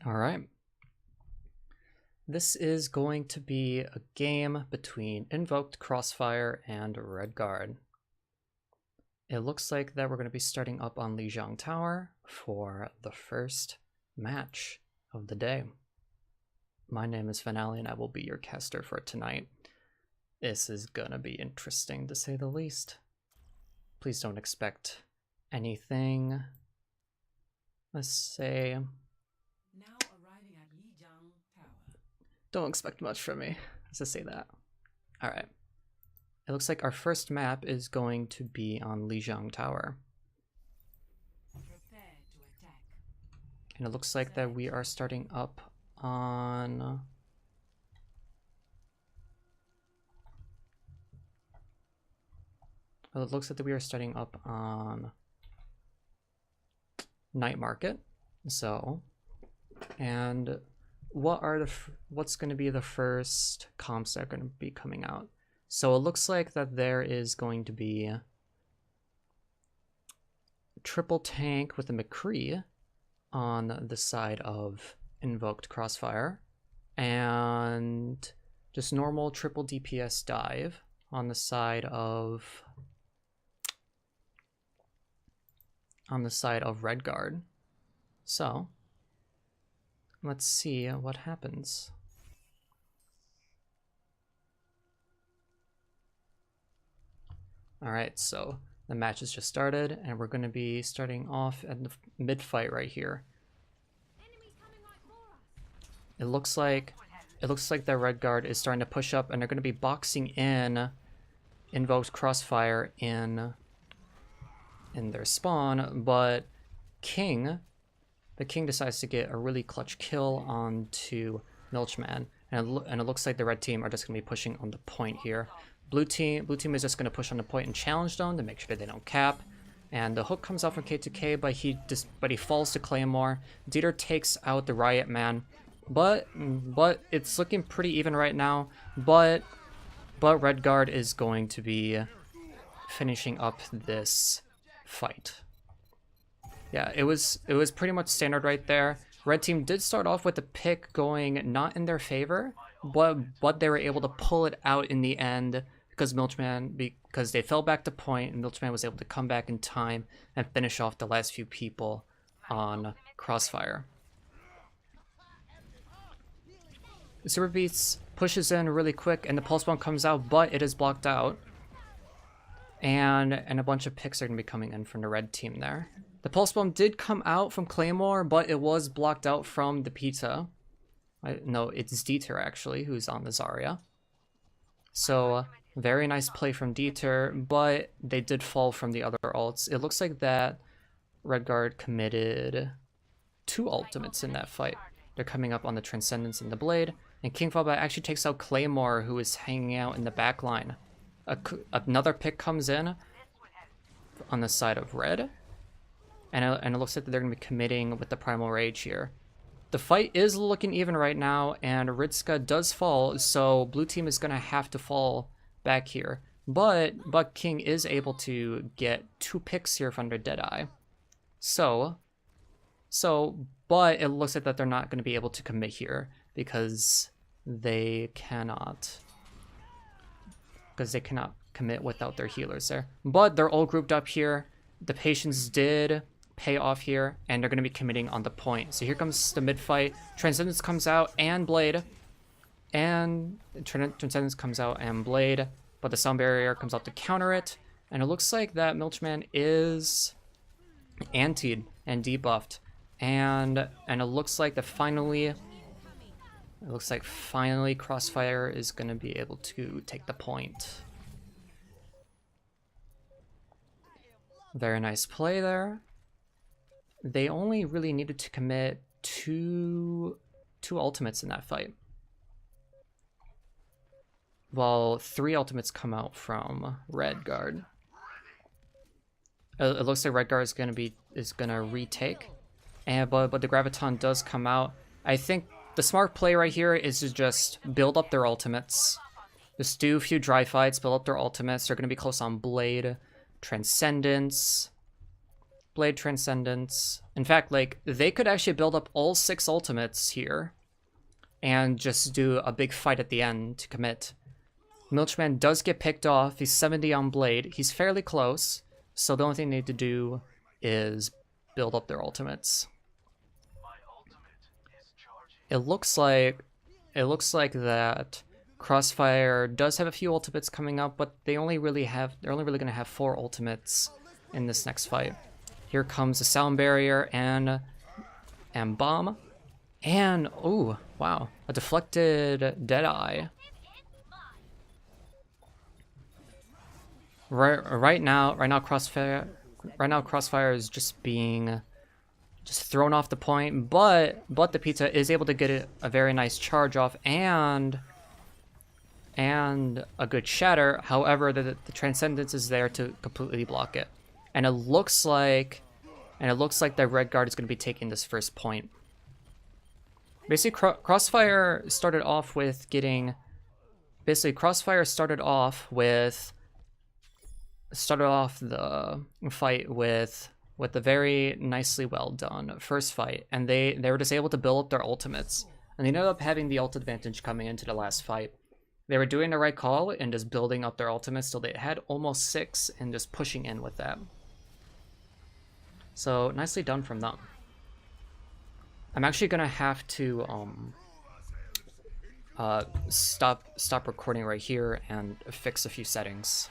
All right. This is going to be a game between inVoked, CrossFire, and RedGuard. It looks like that we're going to be starting up on Lijiang Tower for the first match of the day. My name is Finale, and I will be your caster for tonight. This is gonna be interesting, to say the least. Please don't expect anything. Let's say... Now arriving at Lijiang Tower. Don't expect much from me. Let's just say that. Alright. It looks like our first map is going to be on Lijiang Tower. Prepare to attack. And it looks like that we are starting up on... Well, it looks like that we are starting up on Night Market. So, and what's going to be the first comps that are going to be coming out? So it looks like that there is going to be a triple tank with a McCree on the side of inVoked CrossFire, and just normal triple DPS dive on the side of RedGuard. So let's see what happens. All right, so the match has just started, and we're going to be starting off at the mid fight right here. It looks like the RedGuard is starting to push up, and they're going to be boxing in inVoked CrossFire in their spawn, but the King decides to get a really clutch kill onto Milchman, and it looks like the red team are just going to be pushing on the point here. Blue team is just going to push on the point and challenge zone to make sure that they don't cap. And the hook comes out from K2K, but he falls to Claymore. Dieter takes out the Riot Man, but it's looking pretty even right now. But RedGuard is going to be finishing up this fight. Yeah, it was pretty much standard right there. Red team did start off with the pick going not in their favor, but they were able to pull it out in the end because they fell back to point, and Milchman was able to come back in time and finish off the last few people on CrossFire. Super Beats pushes in really quick, and the pulse bomb comes out, but it is blocked out. And a bunch of picks are going to be coming in from the red team there. The pulse bomb did come out from Claymore, but it was blocked out from the Pizza. No, it's Dieter actually, who's on the Zarya. So, very nice play from Dieter, but they did fall from the other ults. It looks like that RedGuard committed 2 ultimates in that fight. They're coming up on the Transcendence and the Blade, and King Fallback actually takes out Claymore, who is hanging out in the back line. Another pick comes in on the side of red, and it looks like they're going to be committing with the Primal Rage here. The fight is looking even right now, and Ritska does fall, so blue team is going to have to fall back here. But King is able to get 2 picks here from their Deadeye. But it looks like that they're not going to be able to commit here because they cannot commit without their healers there. But they're all grouped up here. The patience did pay off here, and they're going to be committing on the point. So here comes the mid fight. Transcendence comes out and Blade. And Transcendence comes out and Blade, but the Sound Barrier comes out to counter it. And it looks like that Milchman is antied and debuffed. And it looks like finally CrossFire is going to be able to take the point. Very nice play there. They only really needed to commit two ultimates in that fight. Well, 3 ultimates come out from RedGuard. It looks like RedGuard is gonna retake, but the Graviton does come out. I think the smart play right here is to just build up their ultimates. Just do a few dry fights, build up their ultimates. They're gonna be close on Blade, Transcendence, Blade Transcendence. In fact, like, they could actually build up all 6 ultimates here and just do a big fight at the end to commit. Milchman does get picked off. He's 70 on Blade. He's fairly close, so the only thing they need to do is build up their ultimates. It looks like that Crossfire does have a few ultimates coming up, but they're only really gonna have 4 ultimates in this next fight. Here comes the Sound Barrier and Bomb. And oh wow, a deflected Deadeye. Right now Crossfire is just being thrown off the point, but the pizza is able to get a very nice charge off and a good shatter. However, the Transcendence is there to completely block it, and it looks like the RedGuard is going to be taking this first point. Basically, Crossfire started off the fight with a very nicely well done first fight, and they were just able to build up their ultimates, and they ended up having the ult advantage coming into the last fight. They were doing the right call and just building up their ultimates till they had almost 6 and just pushing in with that. So nicely done from them. I'm actually gonna have to stop recording right here and fix a few settings.